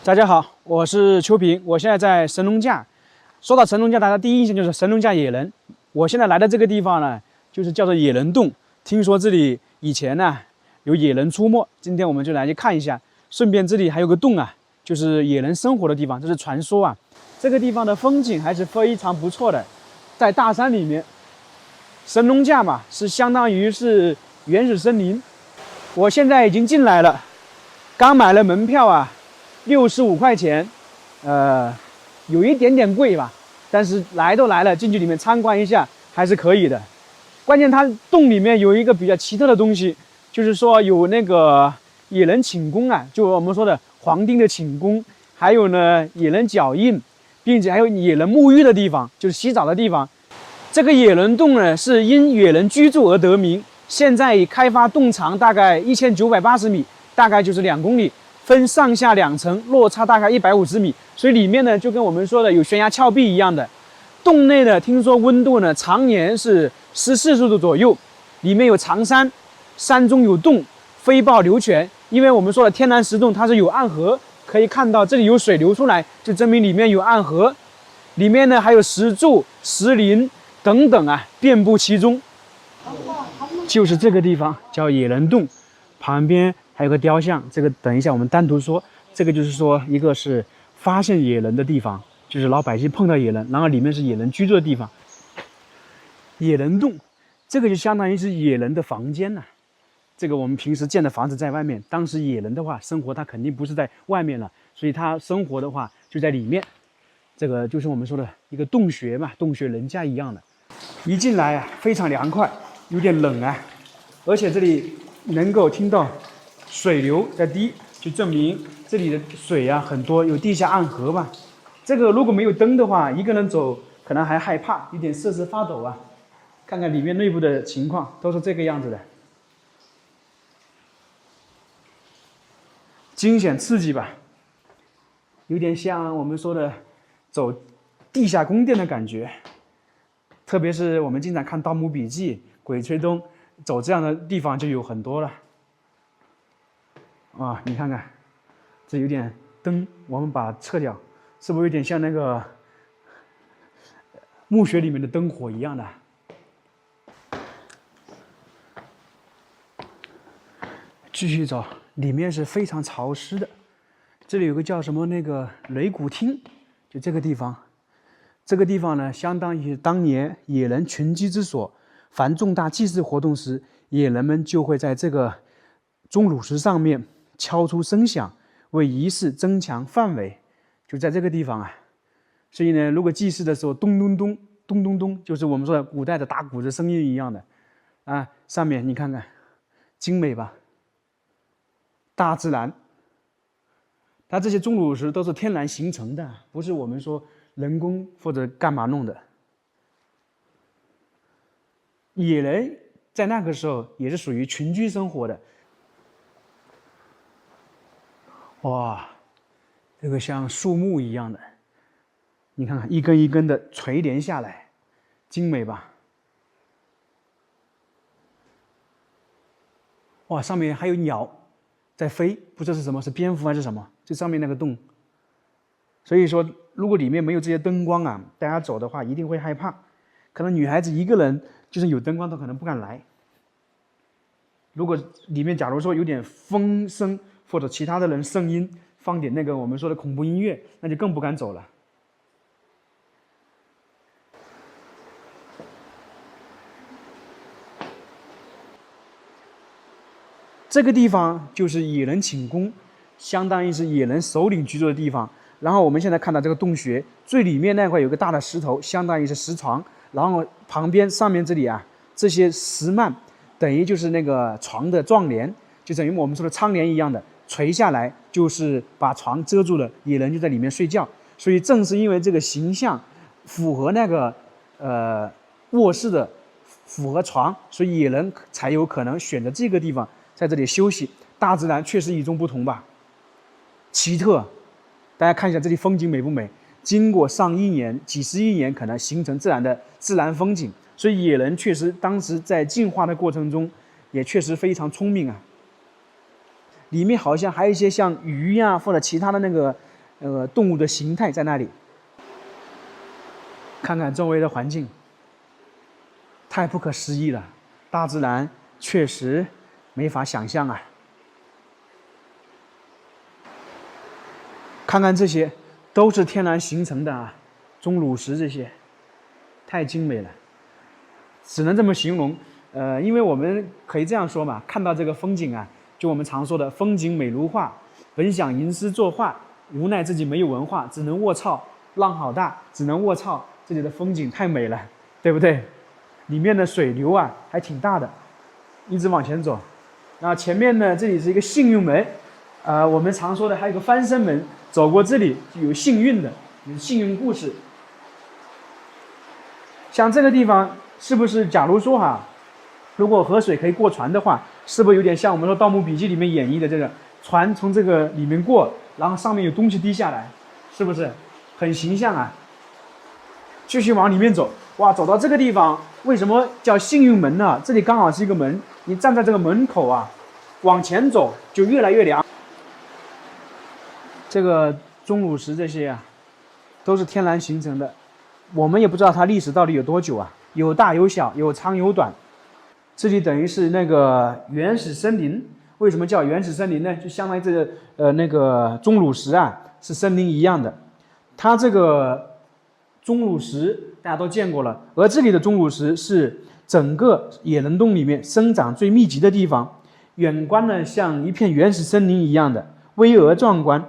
大家好，我是邱平，我现在在神农架。说到神农架，大家第一印象就是神农架野人。我现在来的这个地方呢，就是叫做野人洞。听说这里以前呢有野人出没，今天我们就来去看一下。顺便这里还有个洞啊，就是野人生活的地方，这是传说啊。这个地方的风景还是非常不错的，在大山里面。神农架嘛，是相当于是原始森林。我现在已经进来了，刚买了门票啊。65块钱，有一点点贵吧，但是来都来了，进去里面参观一下还是可以的。关键它洞里面有一个比较奇特的东西，就是说有那个野人寝宫啊，就我们说的黄丁的寝宫，还有呢野人脚印，并且还有野人沐浴的地方，就是洗澡的地方。这个野人洞呢是因野人居住而得名，现在已开发洞长大概1980米，大概就是2公里。分上下2层，落差大概150米，所以里面呢就跟我们说的有悬崖峭壁一样的。洞内呢，听说温度呢常年是14度左右，里面有长山，山中有洞，飞豹流泉。因为我们说的天然石洞它是有暗河，可以看到这里有水流出来，就证明里面有暗河。里面呢还有石柱、石林等等啊，遍布其中。就是这个地方叫野人洞，旁边还有个雕像，这个等一下我们单独说。这个就是说，一个是发现野人的地方，就是老百姓碰到野人，然后里面是野人居住的地方。野人洞，这个就相当于是野人的房间呐。这个我们平时建的房子在外面，当时野人的话生活，他肯定不是在外面了，所以他生活的话就在里面。这个就是我们说的一个洞穴嘛，洞穴人家一样的。一进来啊，非常凉快，有点冷啊，而且这里能够听到水流在滴，就证明这里的水啊很多，有地下暗河吧。这个如果没有灯的话，一个人走可能还害怕，有点瑟瑟发抖啊。看看里面内部的情况，都是这个样子的，惊险刺激吧，有点像我们说的走地下宫殿的感觉。特别是我们经常看《盗墓笔记》《鬼吹灯》，走这样的地方就有很多了。啊，你看看，这有点灯，我们把它撤掉，是不是有点像那个墓穴里面的灯火一样的？继续走，里面是非常潮湿的。这里有个叫什么那个擂鼓厅，就这个地方。这个地方呢，相当于当年野人群居之所。凡重大祭祀活动时，野人们就会在这个钟乳石上面敲出声响，为仪式增强范围。就在这个地方啊，所以呢，如果祭祀的时候咚咚咚咚咚咚，就是我们说的古代的打鼓的声音一样的啊。上面你看看，精美吧？大自然，它这些钟乳石都是天然形成的，不是我们说人工或者干嘛弄的。野人在那个时候也是属于群居生活的。哇，这个像树木一样的，你看看一根一根的垂连下来，精美吧？哇，上面还有鸟在飞，不知道是什么，是蝙蝠还是什么？这上面那个洞。所以说，如果里面没有这些灯光啊，大家走的话一定会害怕。可能女孩子一个人，就是有灯光都可能不敢来。如果里面假如说有点风声或者其他的人声音，放点那个我们说的恐怖音乐，那就更不敢走了。这个地方就是野人寝宫，相当于是野人首领居住的地方。然后我们现在看到这个洞穴最里面那块有个大的石头，相当于是石床，然后旁边上面这里啊，这些石幔等于就是那个床的撞帘，就等于我们说的窗帘一样的垂下来，就是把床遮住了，野人就在里面睡觉。所以正是因为这个形象符合那个卧室的符合床，所以野人才有可能选择这个地方在这里休息。大自然确实与众不同吧，奇特。大家看一下这里风景美不美？经过上亿年、几十亿年，可能形成自然风景。所以野人确实当时在进化的过程中，也确实非常聪明啊。里面好像还有一些像鱼呀、或者其他的那个动物的形态在那里。看看周围的环境，太不可思议了，大自然确实没法想象啊。看看这些，都是天然形成的啊，钟乳石这些，太精美了，只能这么形容。因为我们可以这样说嘛，看到这个风景啊，就我们常说的风景美如画，本想吟诗作画，无奈自己没有文化，只能卧槽，浪好大，只能卧槽，这里的风景太美了，对不对？里面的水流啊还挺大的，一直往前走。然后前面呢，这里是一个幸运门，我们常说的还有个翻身门，走过这里就有幸运的，有幸运故事。像这个地方是不是？假如说如果河水可以过船的话，是不是有点像我们说《盗墓笔记》里面演绎的这个船从这个里面过，然后上面有东西滴下来，是不是很形象啊？继续往里面走，哇，走到这个地方，为什么叫幸运门呢？这里刚好是一个门，你站在这个门口啊，往前走就越来越凉。这个钟乳石这些啊，都是天然形成的，我们也不知道它历史到底有多久啊，有大有小，有长有短。这里等于是那个原始森林，为什么叫原始森林呢？就相当于这个那个钟乳石啊，是森林一样的。它这个钟乳石大家都见过了，而这里的钟乳石是整个野人洞里面生长最密集的地方，远观呢像一片原始森林一样的巍峨壮观。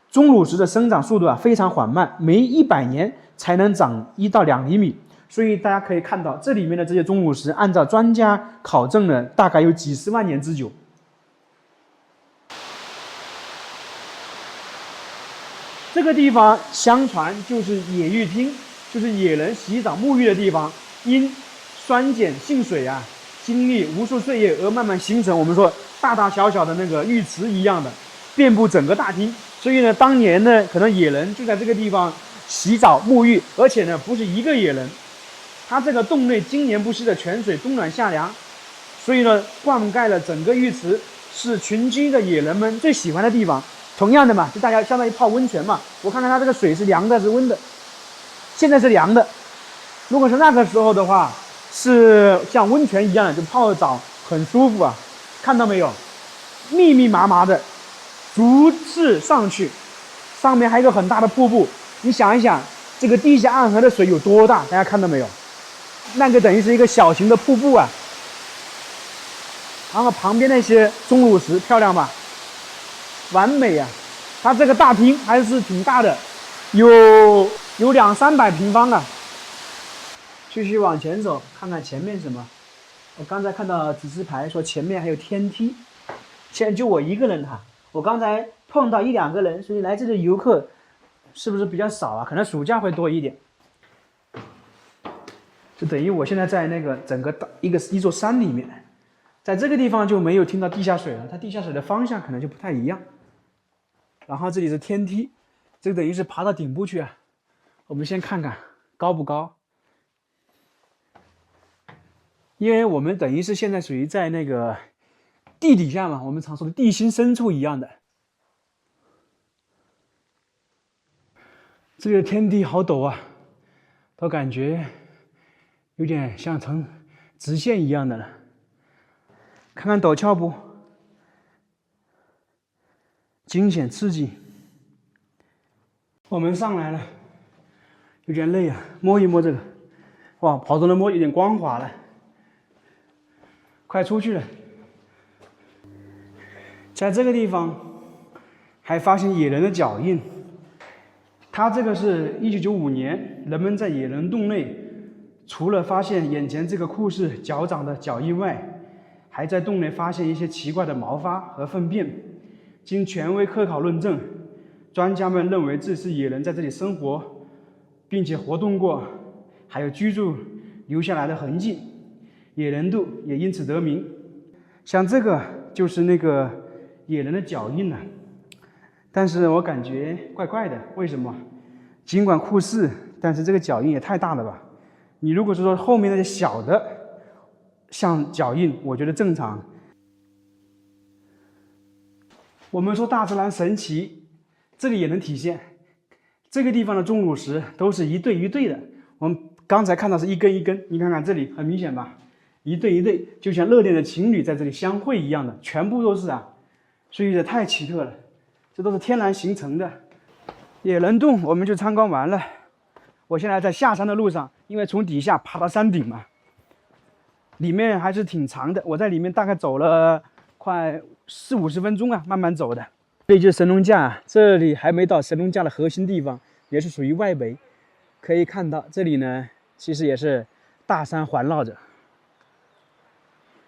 钟乳石的生长速度非常缓慢，每100年才能长1到2厘米。所以大家可以看到，这里面的这些钟乳石，按照专家考证呢，大概有几十万年之久。这个地方相传就是野浴厅，就是野人洗澡沐浴的地方。因酸碱性水啊，经历无数岁月而慢慢形成，我们说大大小小的那个浴池一样的，遍布整个大厅。所以呢，当年呢，可能野人就在这个地方洗澡沐浴，而且呢，不是一个野人。它这个洞内经年不息的泉水冬暖夏凉，所以呢，灌溉了整个浴池，是群居的野人们最喜欢的地方。同样的嘛，就大家相当于泡温泉嘛。我看看它这个水是凉的，是温的。现在是凉的，如果是那个时候的话，是像温泉一样的，就泡澡很舒服啊。看到没有？密密麻麻的，逐次上去，上面还有一个很大的瀑布。你想一想，这个地下暗河的水有多大？大家看到没有？那个等于是一个小型的瀑布啊。然后旁边那些钟乳石漂亮吧？完美啊！它这个大厅还是挺大的，有200-300平方啊。继续往前走，看看前面什么。我刚才看到指示牌说前面还有天梯，现在就我一个人我刚才碰到1-2个人，所以来这里游客是不是比较少啊？可能暑假会多一点。就等于我现在在那个整个一座山里面，在这个地方就没有听到地下水了，它地下水的方向可能就不太一样。然后这里是天梯，这个等于是爬到顶部去啊。我们先看看高不高，因为我们等于是现在属于在那个地底下嘛，我们常说的地心深处一样的。这里的天梯好陡啊，都感觉有点像成直线一样的了。看看陡峭不？惊险刺激。我们上来了，有点累啊，摸一摸这个，哇，跑动的摸有点光滑了，快出去了。在这个地方还发现野人的脚印，它这个是1995年，人们在野人洞内除了发现眼前这个酷似脚掌的脚印外，还在洞内发现一些奇怪的毛发和粪便。经权威科考论证，专家们认为这是野人在这里生活并且活动过，还有居住留下来的痕迹，野人洞也因此得名。像这个就是那个野人的脚印了，但是我感觉怪怪的，为什么？尽管酷似，但是这个脚印也太大了吧？你如果是说后面那些小的像脚印，我觉得正常。我们说大自然神奇，这里也能体现。这个地方的钟乳石都是一对一对的，我们刚才看到是一根一根，你看看这里很明显吧，一对一对，就像热恋的情侣在这里相会一样的，全部都是啊，所以这太奇特了，这都是天然形成的。野人洞我们就参观完了，我现在在下山的路上，因为从底下爬到山顶嘛，里面还是挺长的，我在里面大概走了快40-50分钟啊，慢慢走的。这里就是神农架，这里还没到神农架的核心地方，也是属于外围。可以看到这里呢，其实也是大山环绕着。